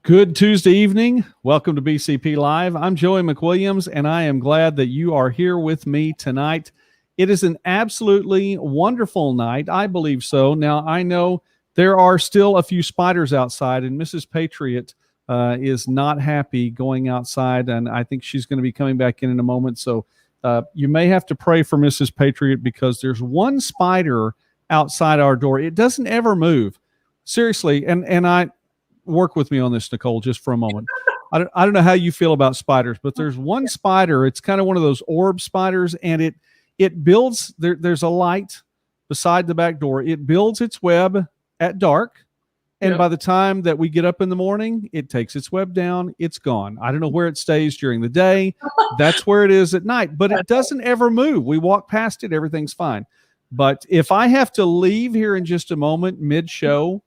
Good Tuesday evening. Welcome to BCP Live. I'm Joey McWilliams, and I am glad that you are here with me tonight. It is an absolutely wonderful night. I believe so. Now, I know there are still a few spiders outside, and Mrs. Patriot is not happy going outside, and I think she's going to be coming back in a moment. So you may have to pray for Mrs. Patriot because there's one spider outside our door. It doesn't ever move. Seriously, and I work with me on this, Nicole, just for a moment. I don't know how you feel about spiders, but there's one spider. It's kind of one of those orb spiders, and it builds. There's a light beside the back door. It builds its web at dark, and by the time that we get up in the morning, it takes its web down. It's gone. I don't know where it stays during the day. That's where it is at night, but it doesn't ever move. We walk past it. Everything's fine. But if I have to leave here in just a moment mid-show,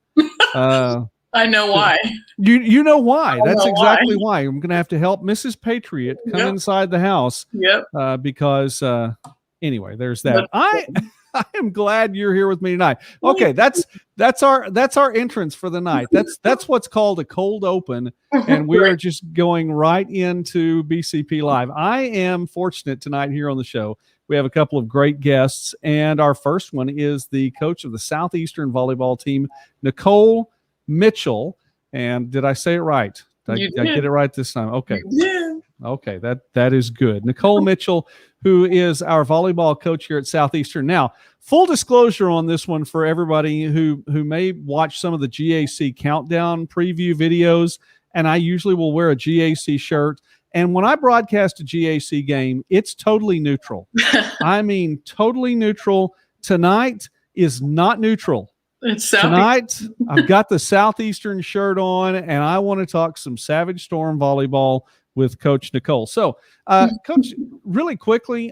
I know why. You know why. That's exactly why. I'm going to have to help Mrs. Patriot come inside the house. Because anyway, there's that. I am glad you're here with me tonight. Okay, that's our entrance for the night. That's what's called a cold open, and we are just going right into BCP Live. I am fortunate tonight here on the show. We have a couple of great guests, and our first one is the coach of the Southeastern volleyball team, Nicole Mitchell. And did I say it right? Did I get it right this time? Okay. Yeah. Okay, that is good. Nicole Mitchell, who is our volleyball coach here at Southeastern. Now, full disclosure on this one for everybody who may watch some of the GAC countdown preview videos, and I usually will wear a GAC shirt. And when I broadcast a GAC game, it's totally neutral. I mean, totally neutral. Tonight is not neutral. Tonight, I've got the Southeastern shirt on, and I want to talk some Savage Storm volleyball with Coach Nicole. So, Coach, really quickly,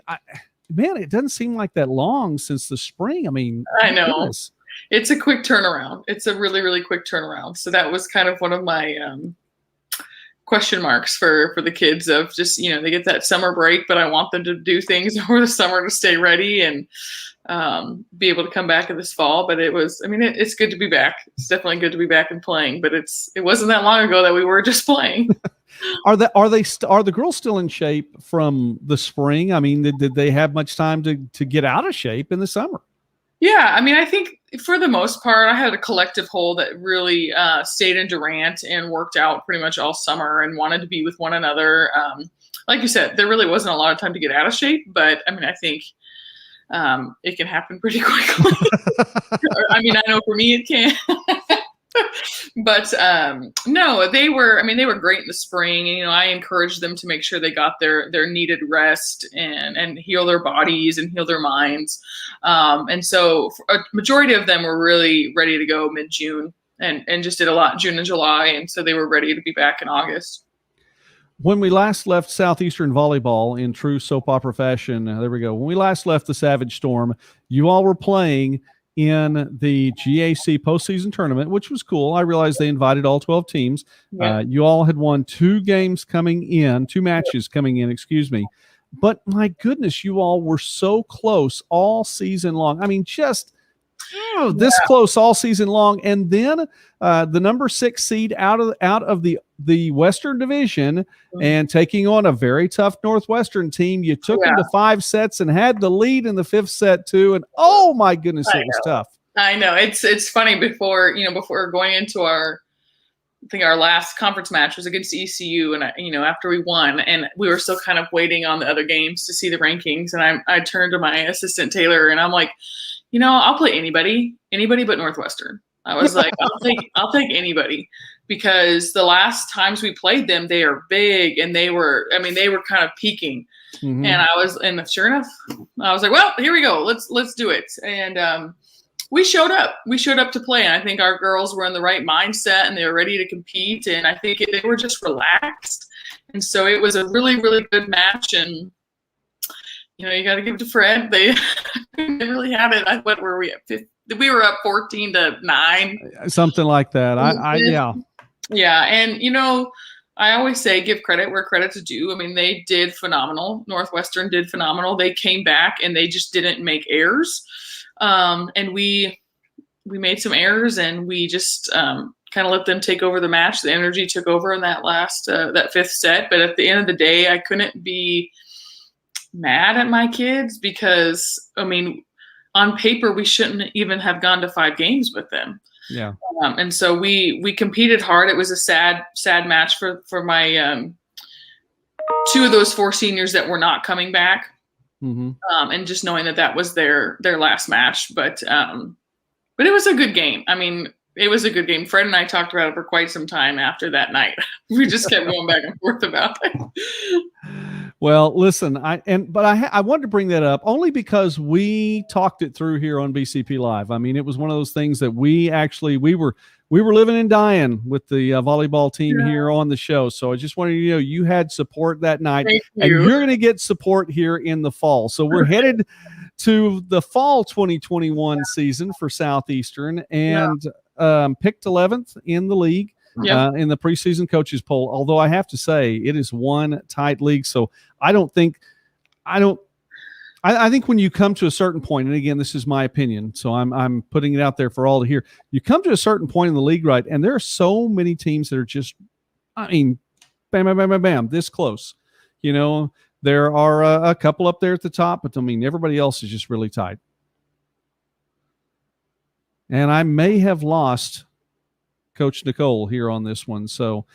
man, it doesn't seem like that long since the spring. I mean, I know. Goodness. It's a quick turnaround. It's a really, really quick turnaround. So that was kind of one of my question marks for the kids of just, they get that summer break, but I want them to do things over the summer to stay ready and be able to come back in this fall. But it's good to be back. It's definitely good to be back and playing, but it wasn't that long ago that we were just playing. Are the girls still in shape from the spring? I mean, did they have much time to get out of shape in the summer? Yeah, I think for the most part, I had a collective whole that really stayed in Durant and worked out pretty much all summer and wanted to be with one another. Like you said, there really wasn't a lot of time to get out of shape, but I think it can happen pretty quickly. I know for me it can. But no, they were great in the spring. And, I encouraged them to make sure they got their needed rest and heal their bodies and heal their minds. And so a majority of them were really ready to go mid-June and just did a lot in June and July. And so they were ready to be back in August. When we last left Southeastern volleyball in true soap opera fashion, there we go. When we last left the Savage Storm, you all were playing in the GAC postseason tournament, which was cool. I realized they invited all 12 teams. Yeah. You all had won two matches coming in, excuse me. But my goodness, you all were so close all season long. Just this close all season long. And then the number 6 seed out of the Western Division and taking on a very tough Northwestern team. You took them to 5 sets and had the lead in the 5th set too. And oh my goodness, it was tough. I know. It's funny before going into our last conference match was against ECU, and after we won, and we were still kind of waiting on the other games to see the rankings, and I turned to my assistant Taylor and I'm like, I'll play anybody but Northwestern. I was like, I'll take anybody, because the last times we played them, they are big and they were kind of peaking. Mm-hmm. And sure enough, I was like, well, here we go. Let's do it. And we showed up. We showed up to play, and I think our girls were in the right mindset and they were ready to compete. And I think they were just relaxed. And so it was a really, really good match. And you got to give it to Fred. They really had it. What were we at? We were up 14-9, something like that. Yeah, and I always say give credit where credit's due. They did phenomenal. Northwestern did phenomenal. They came back and they just didn't make errors. And we made some errors, and we just kind kind of let them take over the match. The energy took over in that last that fifth set. But at the end of the day, I couldn't be mad at my kids because, I mean, on paper, we shouldn't even have gone to 5 games with them. Yeah. And so we competed hard. It was a sad match for my 2 of those 4 seniors that were not coming back. Mm-hmm. And just knowing that was their last match. But it was a good game. I mean, it was a good game. Fred and I talked about it for quite some time after that night. We just kept going back and forth about it. Well, listen, I wanted to bring that up only because we talked it through here on BCP Live. I mean, it was one of those things that we were living and dying with the volleyball team here on the show. So I just wanted you to know you had support that night, and you're going to get support here in the fall. So we're headed to the fall 2021 season for Southeastern, and picked 11th in the league. In the preseason coaches poll, although I have to say it is one tight league. So I think when you come to a certain point, and again, this is my opinion, so I'm putting it out there for all to hear. You come to a certain point in the league, right? And there are so many teams that are just, I mean, bam, bam, bam, bam, bam, this close. You know, there are a couple up there at the top, but I mean, everybody else is just really tight. And I may have lost Coach Nicole here on this one. So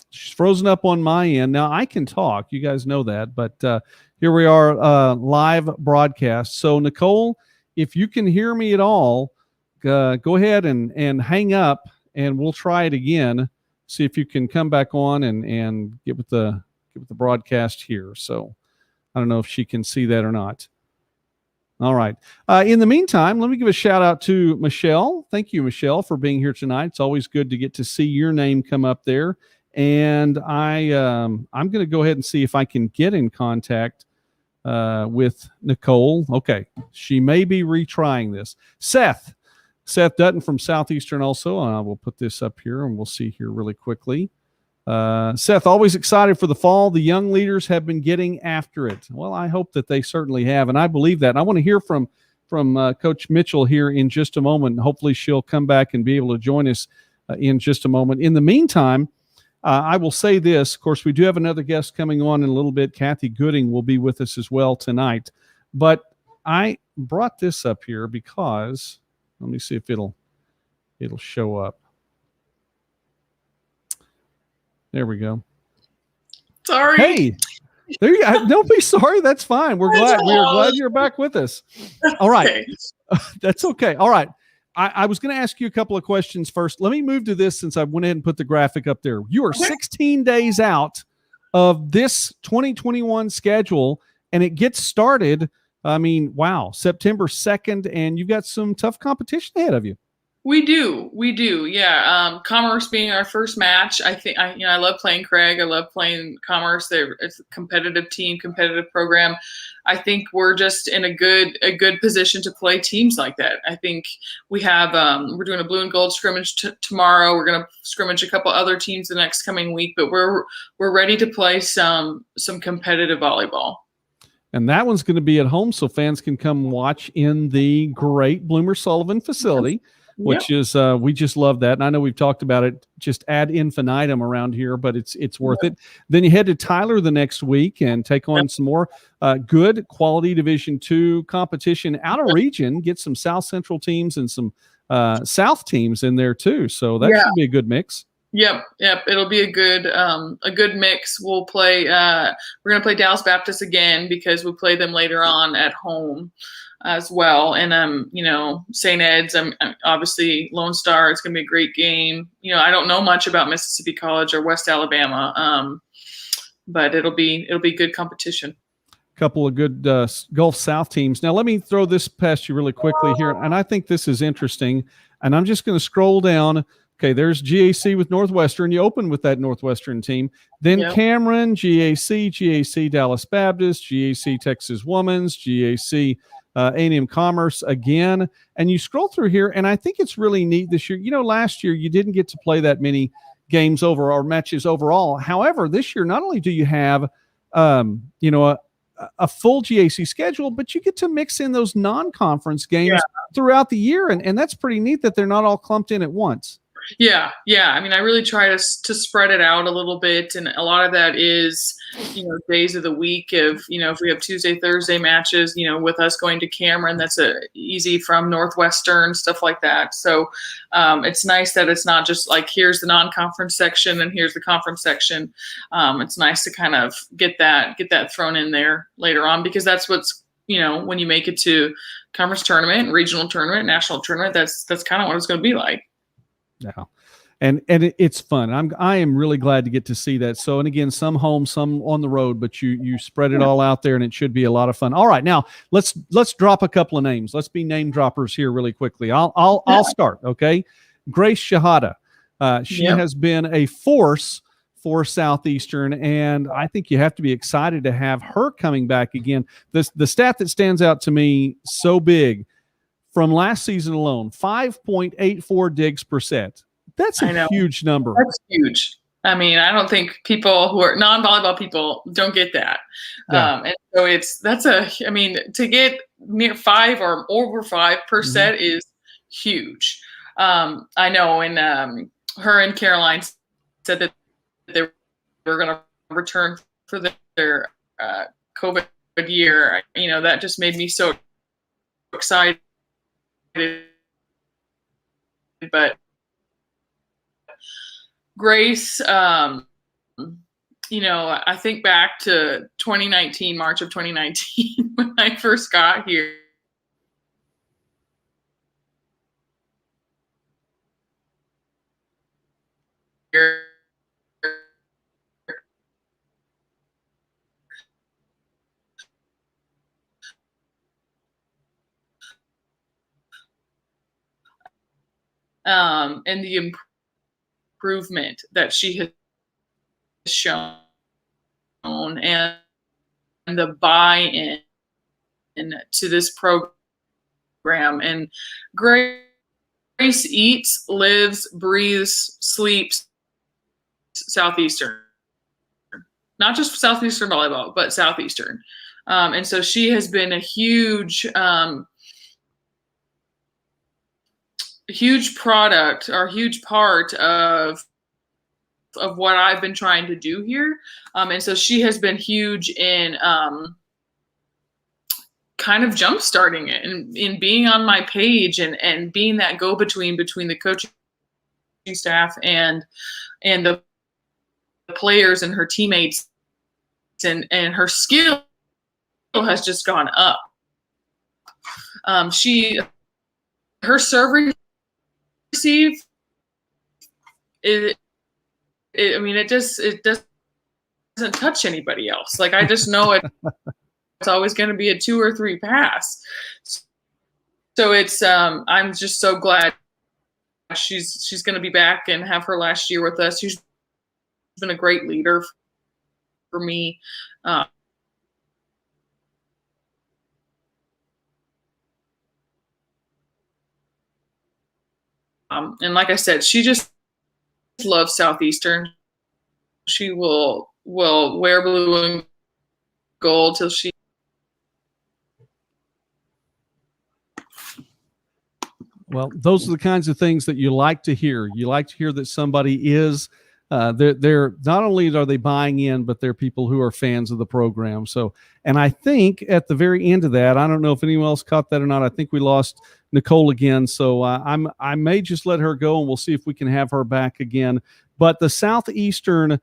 she's frozen up on my end. Now I can talk. You guys know that. But here we are, live broadcast. So, Nicole, if you can hear me at all, go ahead and hang up, and we'll try it again. See if you can come back on and get with the broadcast here. So I don't know if she can see that or not. All right. In the meantime, let me give a shout out to Michelle. Thank you, Michelle, for being here tonight. It's always good to get to see your name come up there. And I'm going to go ahead and see if I can get in contact with Nicole. Okay. She may be retrying this. Seth Dutton from Southeastern also. We'll put this up here and we'll see here really quickly. Seth, always excited for the fall. The young leaders have been getting after it. Well, I hope that they certainly have, and I believe that. And I want to hear from Coach Mitchell here in just a moment. Hopefully she'll come back and be able to join us in just a moment. In the meantime, I will say this. Of course, we do have another guest coming on in a little bit. Kathy Gooding will be with us as well tonight. But I brought this up here because, let me see if it'll show up. There we go. Sorry. Hey, there you go. Don't be sorry. That's fine. We're glad you're back with us. All right. Okay. That's okay. All right. I was going to ask you a couple of questions first. Let me move to this since I went ahead and put the graphic up there. You are 16 days out of this 2021 schedule, and it gets started. I mean, wow, September 2nd, and you've got some tough competition ahead of you. We do. Yeah. Commerce being our first match. I love playing Craig. I love playing Commerce. It's a competitive team, competitive program. I think we're just in a good position to play teams like that. I think we have, we're doing a blue and gold scrimmage tomorrow. We're going to scrimmage a couple other teams the next coming week, but we're ready to play some competitive volleyball. And that one's going to be at home, so fans can come watch in the great Bloomer Sullivan facility. Which is, we just love that. And I know we've talked about it just ad infinitum around here, but it's worth it. Then you head to Tyler the next week and take on some more good quality Division II competition out of region, get some South Central teams and some South teams in there too. So that should be a good mix. Yep. It'll be a good mix. We'll play, we're going to play Dallas Baptist again because we play them later on at home as well. And, St. Ed's, obviously Lone Star. It's going to be a great game. I don't know much about Mississippi College or West Alabama, but it'll be good competition. Couple of good Gulf South teams. Now, let me throw this past you really quickly here. And I think this is interesting. And I'm just going to scroll down. Okay, there's GAC with Northwestern. You open with that Northwestern team. Then Cameron, GAC Dallas Baptist, GAC Texas Women's, GAC A&M Commerce again. And you scroll through here, and I think it's really neat this year. Last year you didn't get to play that many games or matches overall. However, this year, not only do you have, a a full GAC schedule, but you get to mix in those non-conference games throughout the year, and that's pretty neat that they're not all clumped in at once. Yeah. I mean, I really try to spread it out a little bit, and a lot of that is, days of the week. If we have Tuesday, Thursday matches, with us going to Cameron, that's easy from Northwestern, stuff like that. So it's nice that it's not just like here's the non-conference section and here's the conference section. It's nice to kind of get that thrown in there later on, because that's what's when you make it to conference tournament, regional tournament, national tournament, that's kind of what it's going to be like. Yeah. And it's fun. I am really glad to get to see that. So, and again, some home, some on the road, but you spread it all out there, and it should be a lot of fun. All right, now let's drop a couple of names. Let's be name droppers here really quickly. I'll start. Okay, Grace Shahada. She has been a force for Southeastern, and I think you have to be excited to have her coming back again. The stat that stands out to me so big from last season alone, 5.84 digs per set. That's a huge number. That's huge. I mean, I don't think people who are non-volleyball people don't get that. Yeah. And so to get near 5 or over 5 per set is huge. I know, and her and Caroline said that they were going to return for their COVID year. That just made me so excited. But Grace, I think back to 2019, March of 2019, when I first got here. And the improvement that she has shown, and the buy-in to this program. And Grace eats, lives, breathes, sleeps Southeastern. Not just Southeastern volleyball, but Southeastern. And so she has been a huge product, or huge part of what I've been trying to do here. And so she has been huge in kind of jump starting it, and in being on my page, and being that go-between between the coaching staff and the players and her teammates, and her skill has just gone up. Her serve receive, it doesn't touch anybody else. Like, I just know it's always going to be a 2 or 3 pass. So it's I'm just so glad she's going to be back and have her last year with us. She's been a great leader for me. And like I said, she just loves Southeastern. She will wear blue and gold till she. Well, those are the kinds of things that you like to hear. You like to hear that somebody is they're not only are they buying in, but they're people who are fans of the program. So, and I think at the very end of that, I don't know if anyone else caught that or not. I think we lost Nicole again. So I may just let her go, and we'll see if we can have her back again. But the Southeastern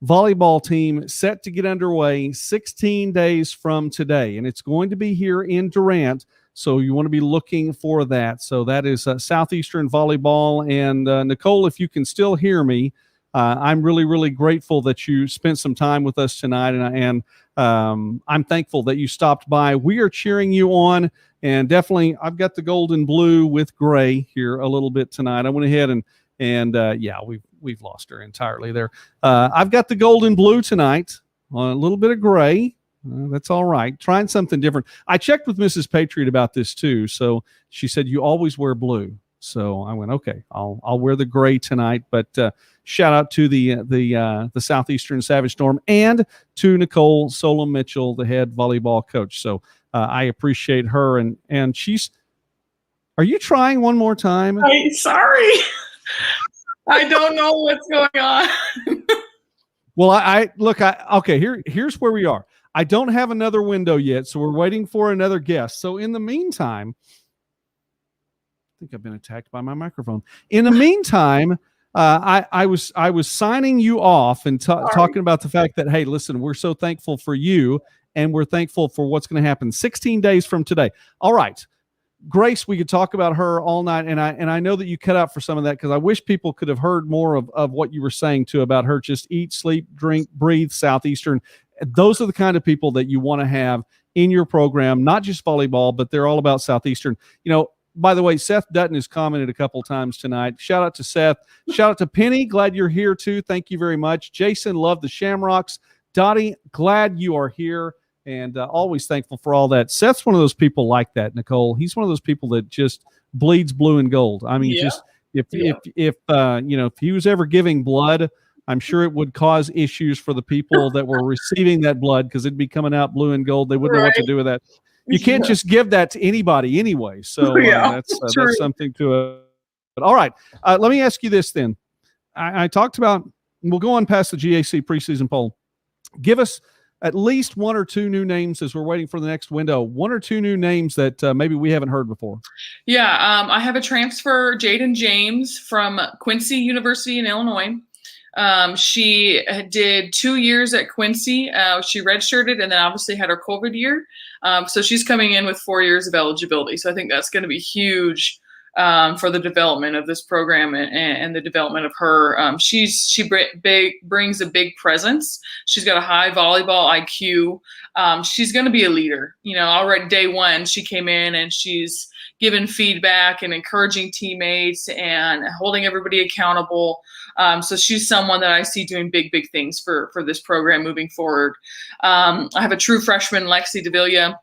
volleyball team set to get underway 16 days from today, and it's going to be here in Durant. So you want to be looking for that. So that is Southeastern volleyball. And Nicole, if you can still hear me, I'm really, really grateful that you spent some time with us tonight. And I'm thankful that you stopped by. We are cheering you on. And definitely, I've got the gold and blue with gray here a little bit tonight. I went ahead and we've lost her entirely there. I've got the gold and blue tonight on a little bit of gray. That's all right. Trying something different. I checked with Mrs. Patriot about this too. So she said, you always wear blue. So I went, okay, I'll wear the gray tonight. But shout out to the Southeastern Savage Storm and to Nicole Solum-Mitchell, the head volleyball coach. So I appreciate her, and she's. Are you trying one more time? Sorry. I don't know what's going on. Well, here's where we are. I don't have another window yet, so we're waiting for another guest. So in the meantime, I think I've been attacked by my microphone. In the meantime, I was signing you off and talking about the fact that, hey, listen, we're so thankful for you, and we're thankful for what's going to happen 16 days from today. All right. Grace, we could talk about her all night, and I know that you cut out for some of that because I wish people could have heard more of what you were saying too about her. Just eat, sleep, drink, breathe Southeastern. Those are the kind of people that you want to have in your program, not just volleyball, but they're all about Southeastern. You know, by the way, Seth Dutton has commented a couple times tonight. Shout out to Seth. Shout out to Penny. Glad you're here too. Thank you very much. Jason, love the Shamrocks. Dottie, glad you are here. And always thankful for all that. Seth's one of those people like that, Nicole. He's one of those people that just bleeds blue and gold. I mean, just if he was ever giving blood, I'm sure it would cause issues for the people that were receiving that blood because it'd be coming out blue and gold. They wouldn't know what to do with that. You can't just give that to anybody anyway. So that's something to. But all right, let me ask you this then. I talked about. We'll go on past the GAC preseason poll. Give us at least one or two new names as we're waiting for the next window. One or two new names that maybe we haven't heard before. Yeah, I have a transfer, Jaden James from Quincy University in Illinois. She did 2 years at Quincy. She redshirted and then obviously had her COVID year. So she's coming in with 4 years of eligibility. So I think that's going to be huge for the development of this program and the development of her. She brings a big presence. She's got a high volleyball IQ. She's going to be a leader. You know, already day one, she came in and she's given feedback and encouraging teammates and holding everybody accountable. So she's someone that I see doing big things for this program moving forward. I have a true freshman, Lexi Davila.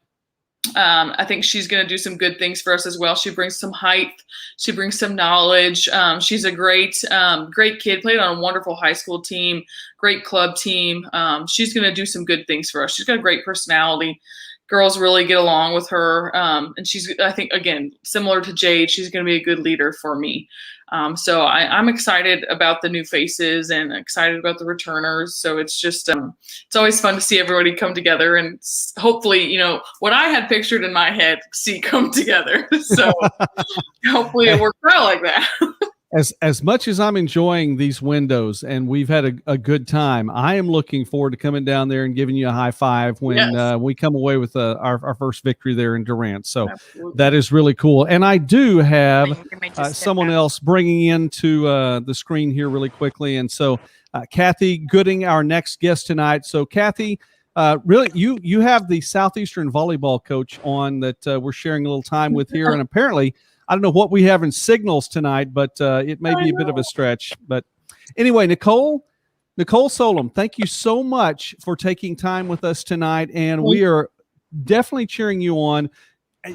I think she's going to do some good things for us as well. She brings some height. She brings some knowledge. She's a great kid, played on a wonderful high school team, great club team. She's going to do some good things for us. She's got a great personality. Girls really get along with her. And she's, I think, again, similar to Jade, she's going to be a good leader for me. So I'm excited about the new faces and excited about the returners. So it's just, it's always fun to see everybody come together and hopefully, you know, what I had pictured in my head, see come together. So hopefully it works out like that. As much as I'm enjoying these windows and we've had a good time, I am looking forward to coming down there and giving you a high five when we come away with our first victory there in Durant. So that is really cool. And I do have someone else bringing into the screen here really quickly. And so Kathy Gooding, our next guest tonight. So Kathy, really, you have the Southeastern volleyball coach on that we're sharing a little time with here. And apparently, I don't know what we have in signals tonight, but it may be a bit of a stretch. But anyway, Nicole Solum, thank you so much for taking time with us tonight. And we are definitely cheering you on.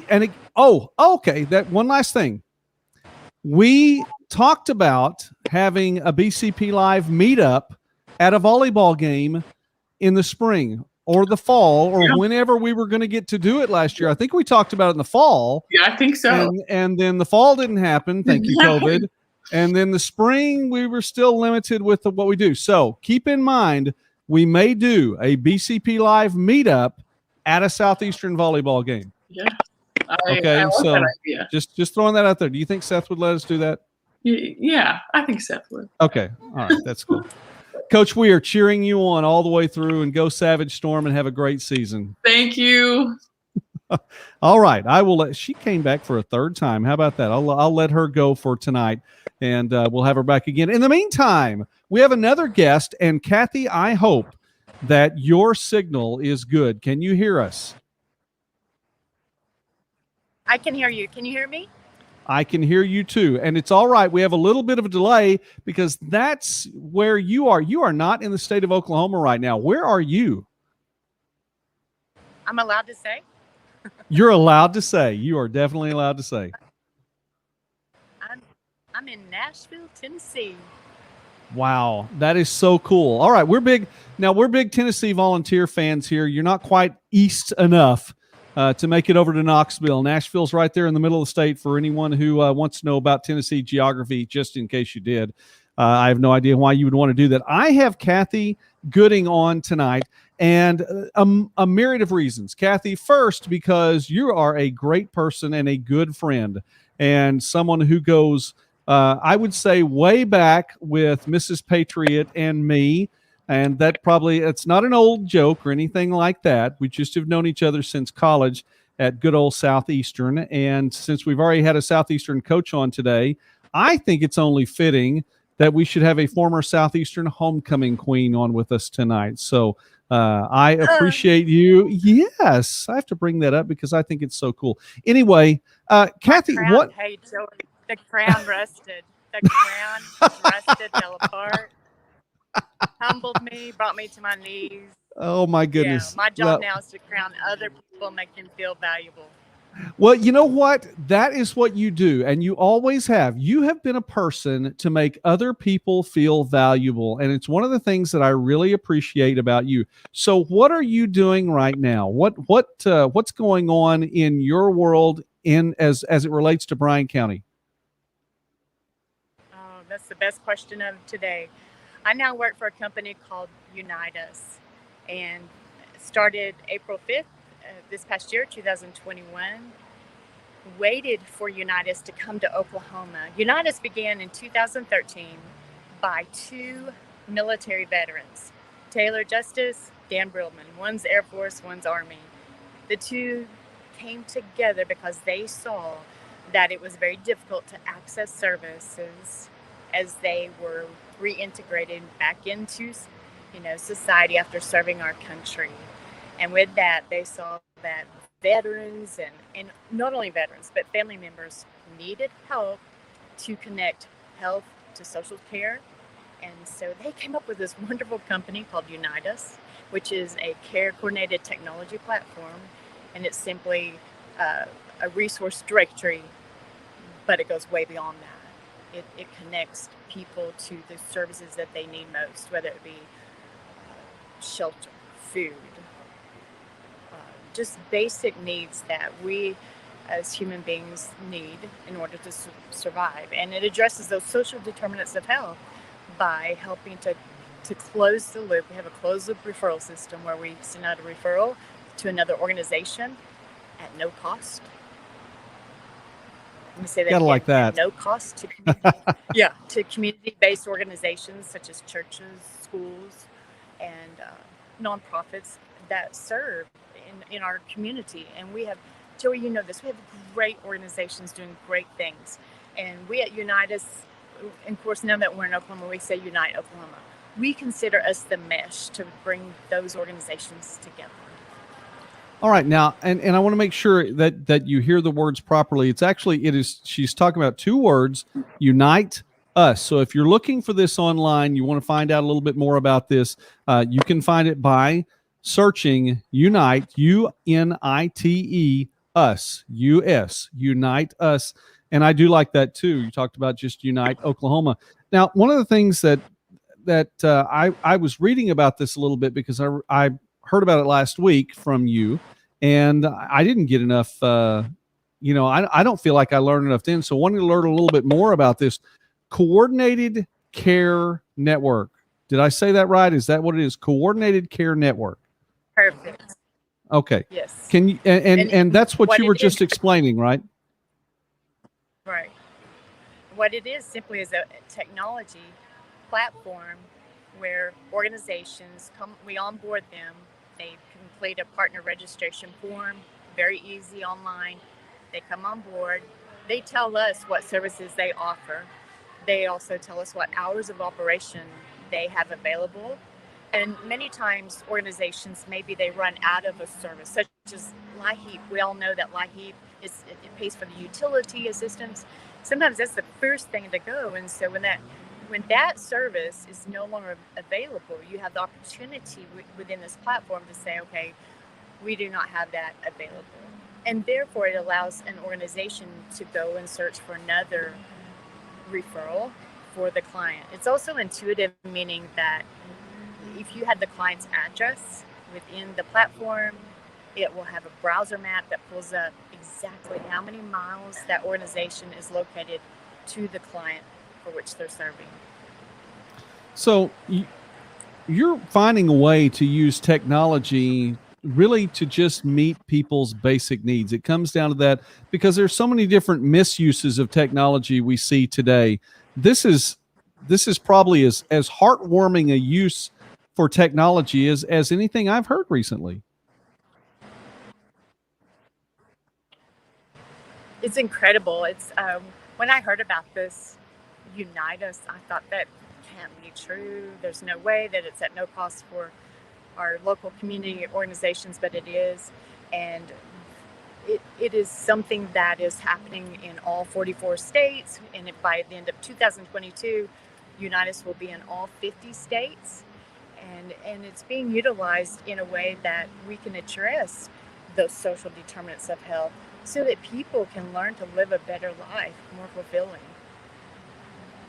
And okay. That one last thing. We talked about having a BCP Live meetup at a volleyball game in the spring or the fall or whenever we were going to get to do it last year. I think we talked about it in the fall. Yeah, I think so. And then the fall didn't happen. Thank you, COVID. And then the spring, we were still limited with what we do. So keep in mind, we may do a BCP Live meetup at a Southeastern volleyball game. Yeah. I so just throwing that out there. Do you think Seth would let us do that? Yeah, I think Seth would. Okay. All right. That's cool. Coach, we are cheering you on all the way through, and go Savage Storm and have a great season. Thank you. All right. I will she came back for a third time. How about that? I'll let her go for tonight, and we'll have her back again. In the meantime, we have another guest, and Kathy, I hope that your signal is good. Can you hear us? I can hear you. Can you hear me? I can hear you too. And it's all right. We have a little bit of a delay because that's where you are. You are not in the state of Oklahoma right now. Where are you? I'm allowed to say? You're allowed to say. You are definitely allowed to say. I'm I'm in Nashville, Tennessee. Wow, that is so cool. All right, we're big Tennessee Volunteer fans here. You're not quite east enough to make it over to Knoxville. Nashville's right there in the middle of the state for anyone who wants to know about Tennessee geography, just in case you did. I have no idea why you would want to do that. I have Kathy Gooding on tonight, and a myriad of reasons. Kathy, first, because you are a great person and a good friend, and someone who goes I would say way back with Mrs. Patriot and me. And that probably, it's not an old joke or anything like that. We just have known each other since college at good old Southeastern. And since we've already had a Southeastern coach on today, I think it's only fitting that we should have a former Southeastern homecoming queen on with us tonight. So I appreciate you. Yes, I have to bring that up because I think it's so cool. Anyway, Kathy, what? Hey, Joey. The crown rusted. The crown rusted, fell apart, humbled me, brought me to my knees. Oh, my goodness. Yeah, my job now is to crown other people, make them feel valuable. Well, you know what? That is what you do, and you always have. You have been a person to make other people feel valuable, and it's one of the things that I really appreciate about you. So what are you doing right now? What's going on in your world as it relates to Bryan County? That's the best question of today. I now work for a company called Unite Us, and started April 5th this past year, 2021. Waited for Unite Us to come to Oklahoma. Unite Us began in 2013 by two military veterans, Taylor Justice, Dan Brillman. One's Air Force, one's Army. The two came together because they saw that it was very difficult to access services as they were reintegrated back into, society after serving our country. And with that, they saw that veterans and not only veterans, but family members needed help to connect health to social care. And so they came up with this wonderful company called Unite Us, which is a care coordinated technology platform. And it's simply a resource directory, but it goes way beyond that. It connects people to the services that they need most, whether it be shelter, food, just basic needs that we as human beings need in order to survive. And it addresses those social determinants of health by helping to close the loop. We have a closed loop referral system where we send out a referral to another organization at no cost. Let me say that Gotta again. like that. At no cost to to community-based organizations such as churches, schools, and nonprofits that serve in our community. And we have, Joey, you know this, we have great organizations doing great things. And we at Unite Us, and of course, now that we're in Oklahoma, we say Unite Oklahoma. We consider us the mesh to bring those organizations together. All right, now, and I want to make sure that you hear the words properly. She's talking about two words, Unite Us. So if you're looking for this online, you want to find out a little bit more about this, you can find it by searching Unite, UNITE, Us, US, Unite Us. And I do like that too. You talked about just Unite Oklahoma. Now, one of the things that I was reading about this a little bit because I heard about it last week from you, and I didn't get enough. I don't feel like I learned enough then. So I wanted to learn a little bit more about this Coordinated Care Network. Did I say that right? Is that what it is? Coordinated Care Network. Perfect. Okay. Yes. Can you and that's what you were just explaining, right? Right. What it is simply is a technology platform where organizations come, we onboard them, they complete a partner registration form, very easy online. They come on board, they tell us what services they offer. They also tell us what hours of operation they have available. And many times organizations, maybe they run out of a service, such as LIHEAP. We all know that LIHEAP it pays for the utility assistance. Sometimes that's the first thing to go. And so when that service is no longer available, you have the opportunity within this platform to say, okay, we do not have that available. And therefore it allows an organization to go and search for another referral for the client. It's also intuitive, meaning that if you had the client's address within the platform, it will have a browser map that pulls up exactly how many miles that organization is located to the client for which they're serving. So you're finding a way to use technology really to just meet people's basic needs. It comes down to that because there's so many different misuses of technology we see today. This is probably as heartwarming a use for technology as anything I've heard recently. It's incredible. It's when I heard about this Unite Us, I thought that can't be true. There's no way that it's at no cost for our local community organizations, but it is. And it is something that is happening in all 44 states. And by the end of 2022, Unite Us will be in all 50 states. And it's being utilized in a way that we can address those social determinants of health so that people can learn to live a better life, more fulfilling.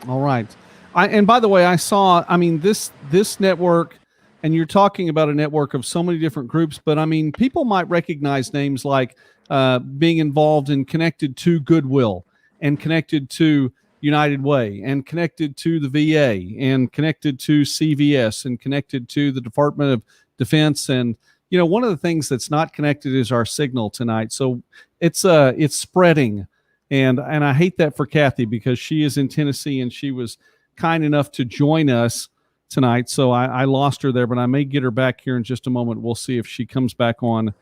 All right. And by the way, I saw, this network, and you're talking about a network of so many different groups, but people might recognize names like being involved and connected to Goodwill and connected to United Way and connected to the VA and connected to CVS and connected to the Department of Defense. And, one of the things that's not connected is our signal tonight. So it's spreading. And I hate that for Kathy because she is in Tennessee and she was kind enough to join us tonight. So I lost her there, but I may get her back here in just a moment. We'll see if she comes back on.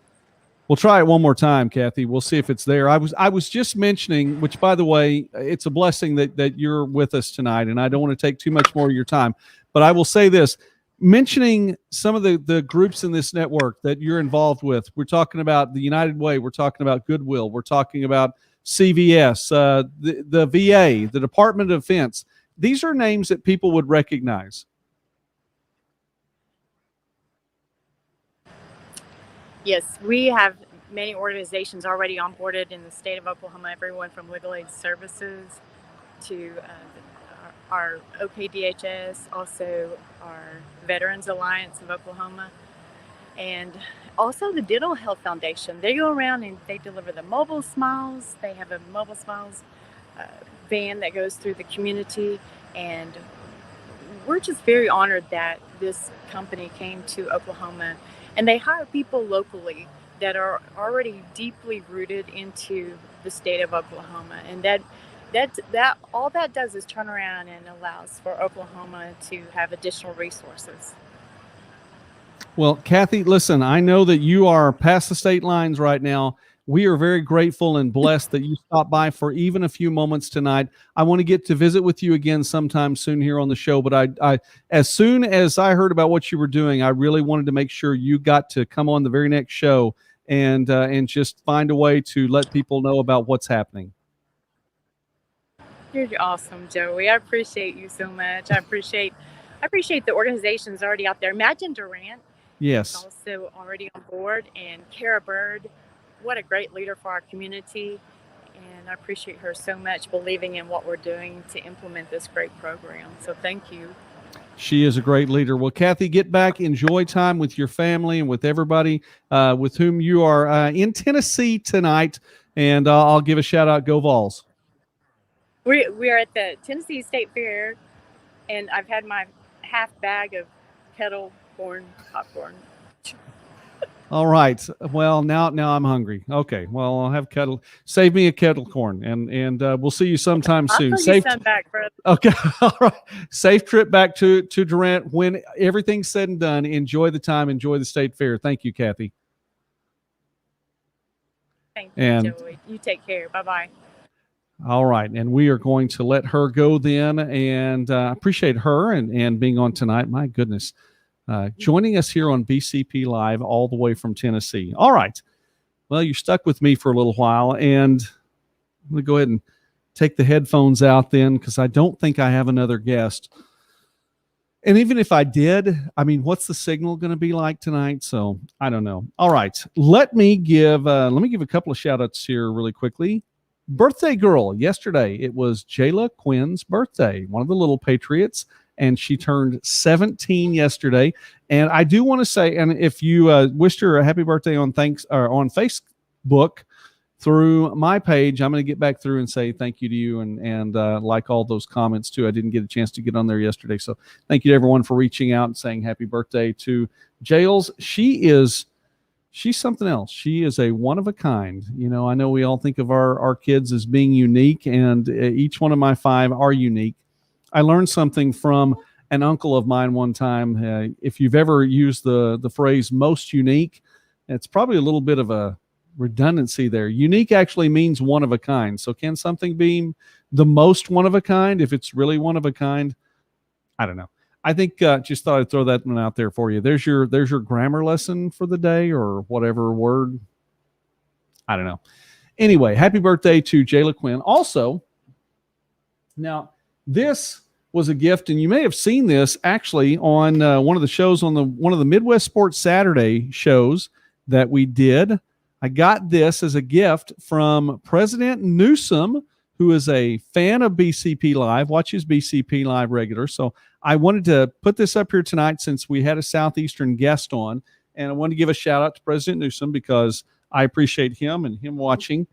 We'll try it one more time, Kathy. We'll see if it's there. I was just mentioning, which, by the way, it's a blessing that you're with us tonight, and I don't want to take too much more of your time. But I will say this, mentioning some of the groups in this network that you're involved with. We're talking about the United Way. We're talking about Goodwill. We're talking about CVS, the VA, the Department of Defense. These are names that people would recognize. Yes, we have many organizations already onboarded in the state of Oklahoma, everyone from Legal Aid Services to our OKDHS, also our Veterans Alliance of Oklahoma, and also the Dental Health Foundation. They go around and they deliver the Mobile Smiles. They have a Mobile Smiles van that goes through the community, and we're just very honored that this company came to Oklahoma. And they hire people locally that are already deeply rooted into the state of Oklahoma. And that all that does is turn around and allows for Oklahoma to have additional resources. Well, Kathy, listen, I know that you are past the state lines right now. We are very grateful and blessed that you stopped by for even a few moments tonight. I want to get to visit with you again sometime soon here on the show. But I as soon as I heard about what you were doing, I really wanted to make sure you got to come on the very next show and just find a way to let people know about what's happening. You're awesome, Joey. I appreciate you so much. I appreciate the organizations already out there. Imagine Durant. Yes. Also already on board, and Kara Bird. What a great leader for our community, and I appreciate her so much believing in what we're doing to implement this great program. So thank you. She is a great leader. Well, Kathy, get back, enjoy time with your family and with everybody with whom you are in Tennessee tonight, and I'll give a shout out, Go Vols. We are at the Tennessee State Fair, and I've had my half bag of kettle corn popcorn. All right. Well, now I'm hungry. Okay. Well, I'll have save me a kettle corn, and we'll see you sometime soon. Safe back, brother. Okay. All right. Safe trip back to Durant. When everything's said and done, enjoy the time. Enjoy the state fair. Thank you, Kathy. Thank you, Joey. You take care. Bye-bye. All right. And we are going to let her go then, and appreciate her and being on tonight. My goodness. Joining us here on BCP Live all the way from Tennessee. All right. Well, you're stuck with me for a little while, and I'm going to go ahead and take the headphones out then because I don't think I have another guest. And even if I did, what's the signal going to be like tonight? So I don't know. All right. Let me give a couple of shout outs here really quickly. birthday girl yesterday. It was Jayla Quinn's birthday, one of the little Patriots, and she turned 17 yesterday. And I do want to say, and if you wished her a happy birthday on Facebook through my page, I'm going to get back through and say thank you to you and like all those comments too. I didn't get a chance to get on there yesterday. So thank you to everyone for reaching out and saying happy birthday to Jails. She's something else. She is a one of a kind. I know we all think of our kids as being unique, and each one of my 5 are unique. I learned something from an uncle of mine one time. If you've ever used the phrase most unique, it's probably a little bit of a redundancy there. Unique actually means one of a kind. So can something be the most one of a kind if it's really one of a kind? I don't know. I think just thought I'd throw that one out there for you. There's your grammar lesson for the day, or whatever word. I don't know. Anyway, happy birthday to Jayla Quinn. Also, now this was a gift, and you may have seen this actually on one of the shows on one of the Midwest Sports Saturday shows that we did. I got this as a gift from President Newsom, who is a fan of BCP Live, watches BCP Live regular. So I wanted to put this up here tonight since we had a Southeastern guest on, and I want to give a shout out to President Newsom because I appreciate him and him watching.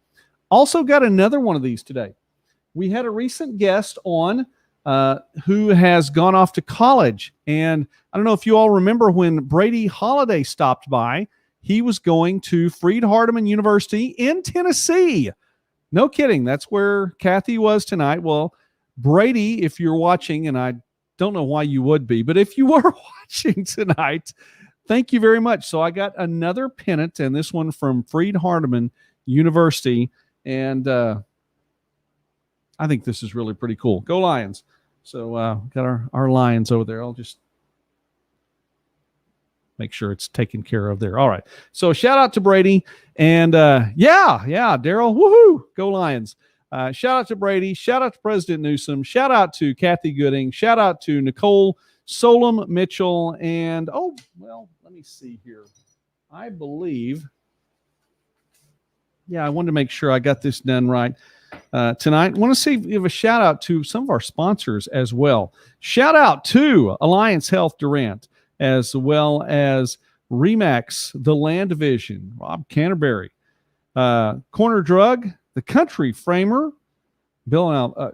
Also got another one of these today. We had a recent guest on who has gone off to college, and I don't know if you all remember when Brady Holiday stopped by. He was going to Freed-Hardeman University in Tennessee. No kidding. That's where Kathy was tonight. Well, Brady, if you're watching, and I don't know why you would be, but if you were watching tonight, thank you very much. So I got another pennant, and this one from Freed-Hardeman University, and I think this is really pretty cool. Go Lions. So got our Lions over there. I'll just make sure it's taken care of there. All right. So shout out to Brady. And yeah, Daryl, woohoo, go Lions. Shout out to Brady. Shout out to President Newsom. Shout out to Kathy Gooding. Shout out to Nicole, Solum-Mitchell. And, let me see here. I believe, I wanted to make sure I got this done right tonight. I want to give a shout out to some of our sponsors as well. Shout out to Alliance Health Durant, as well as Remax, the Land Division, Rob Canterbury, Corner Drug, the Country Framer, Bill and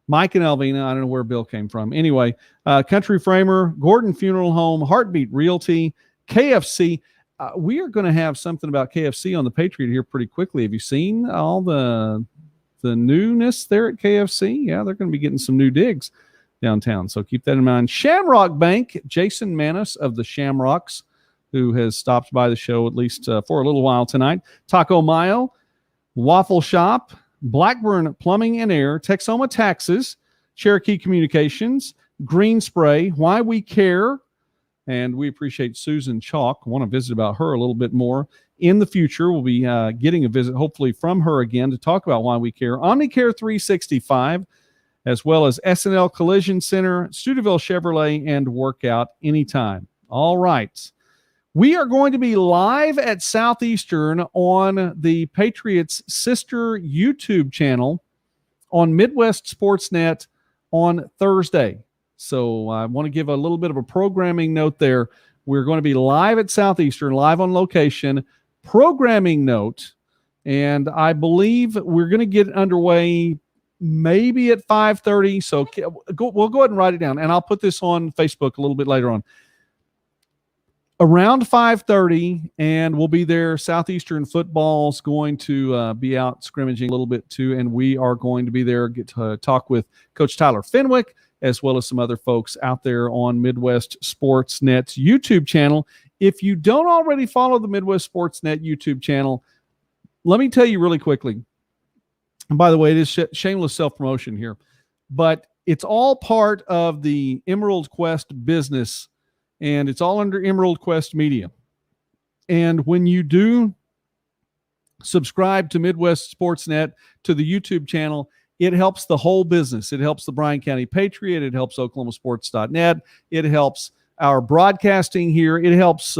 Mike and Alvina. I don't know where Bill came from. Anyway, Country Framer, Gordon Funeral Home, Heartbeat Realty, KFC. We are going to have something about KFC on the Patriot here pretty quickly. Have you seen all the newness there at KFC? Yeah, they're going to be getting some new digs downtown. So keep that in mind. Shamrock Bank, Jason Manis of the Shamrocks, who has stopped by the show at least for a little while tonight. Taco Mayo, Waffle Shop, Blackburn Plumbing and Air, Texoma Taxes, Cherokee Communications, Green Spray, Why We Care, and we appreciate Susan Chalk. Want to visit about her a little bit more in the future. We'll be getting a visit hopefully from her again to talk about Why We Care. Omnicare 365, as well as SNL Collision Center, Steubenville Chevrolet, and Workout Anytime. All right. We are going to be live at Southeastern on the Patriots' sister YouTube channel on Midwest Sportsnet on Thursday. So I want to give a little bit of a programming note there. We're going to be live at Southeastern, live on location. Programming note, and I believe we're going to get underway maybe at 5:30. So we'll go ahead and write it down, and I'll put this on Facebook a little bit later on. Around 5:30, and we'll be there. Southeastern football's going to be out scrimmaging a little bit too, and we are going to be there, get to talk with Coach Tyler Fenwick, as well as some other folks out there on Midwest Sportsnet's YouTube channel. If you don't already follow the Midwest Sportsnet YouTube channel, let me tell you really quickly. And by the way, it is shameless self-promotion here, but it's all part of the Emerald Quest business, and it's all under Emerald Quest Media. And when you do subscribe to Midwest Sportsnet, to the YouTube channel, it helps the whole business. It helps the Bryan County Patriot. It helps OklahomaSports.net. It helps our broadcasting here. It helps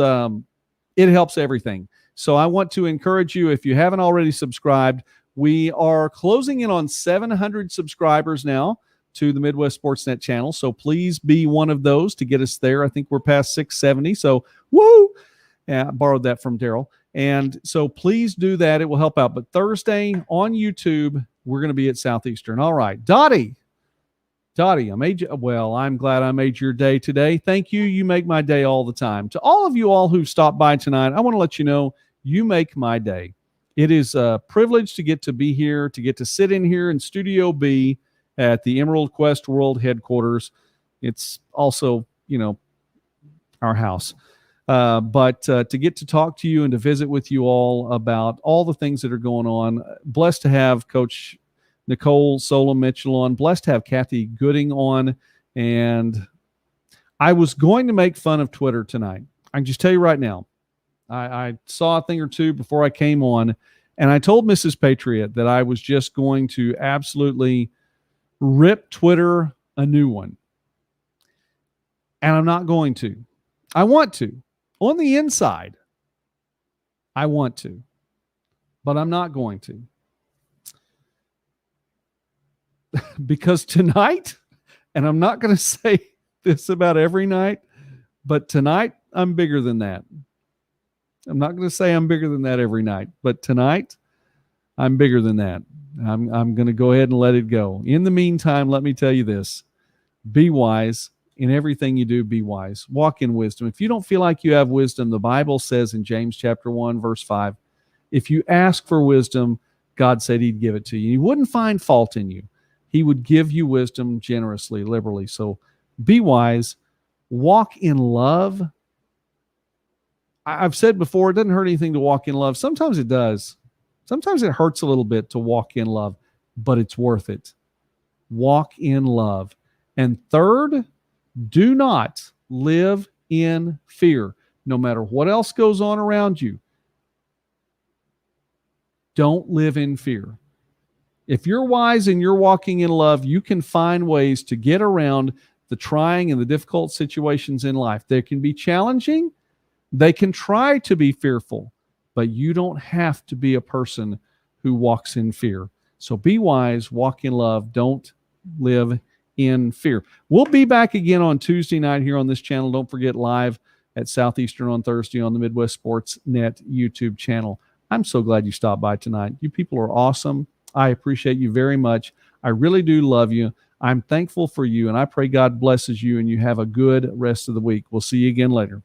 everything. So I want to encourage you, if you haven't already subscribed, we are closing in on 700 subscribers now to the Midwest Sportsnet channel. So please be one of those to get us there. I think we're past 670. So woo! Yeah, I borrowed that from Daryl. And so please do that. It will help out. But Thursday on YouTube, we're going to be at Southeastern. All right. Dottie, I'm glad I made your day today. Thank you. You make my day all the time. To all of you all who've stopped by tonight, I want to let you know you make my day. It is a privilege to get to be here, to get to sit in here in Studio B at the Emerald Quest World headquarters. It's also, our house. But to get to talk to you and to visit with you all about all the things that are going on. Blessed to have Coach Nicole Solum-Mitchell on. Blessed to have Kathy Gooding on. And I was going to make fun of Twitter tonight. I can just tell you right now, I saw a thing or two before I came on, and I told Mrs. Patriot that I was just going to absolutely rip Twitter a new one. And I'm not going to. I want to. On the inside, I want to. But I'm not going to. Because tonight, and I'm not going to say this about every night, but tonight I'm bigger than that. I'm not going to say I'm bigger than that every night, but tonight I'm bigger than that. I'm going to go ahead and let it go. In the meantime, let me tell you this. Be wise. In everything you do, be wise. Walk in wisdom. If you don't feel like you have wisdom, the Bible says in James chapter 1, verse 5, if you ask for wisdom, God said he'd give it to you. He wouldn't find fault in you. He would give you wisdom generously, liberally. So be wise. Walk in love. I've said before, it doesn't hurt anything to walk in love. Sometimes it does. Sometimes it hurts a little bit to walk in love, but it's worth it. Walk in love. And third, do not live in fear. No matter what else goes on around you, don't live in fear. If you're wise and you're walking in love, you can find ways to get around the trying and the difficult situations in life. They can be challenging. They can try to be fearful, but you don't have to be a person who walks in fear. So be wise, walk in love, don't live in fear. We'll be back again on Tuesday night here on this channel. Don't forget, live at Southeastern on Thursday on the Midwest Sports Net YouTube channel. I'm so glad you stopped by tonight. You people are awesome. I appreciate you very much. I really do love you. I'm thankful for you, and I pray God blesses you and you have a good rest of the week. We'll see you again later.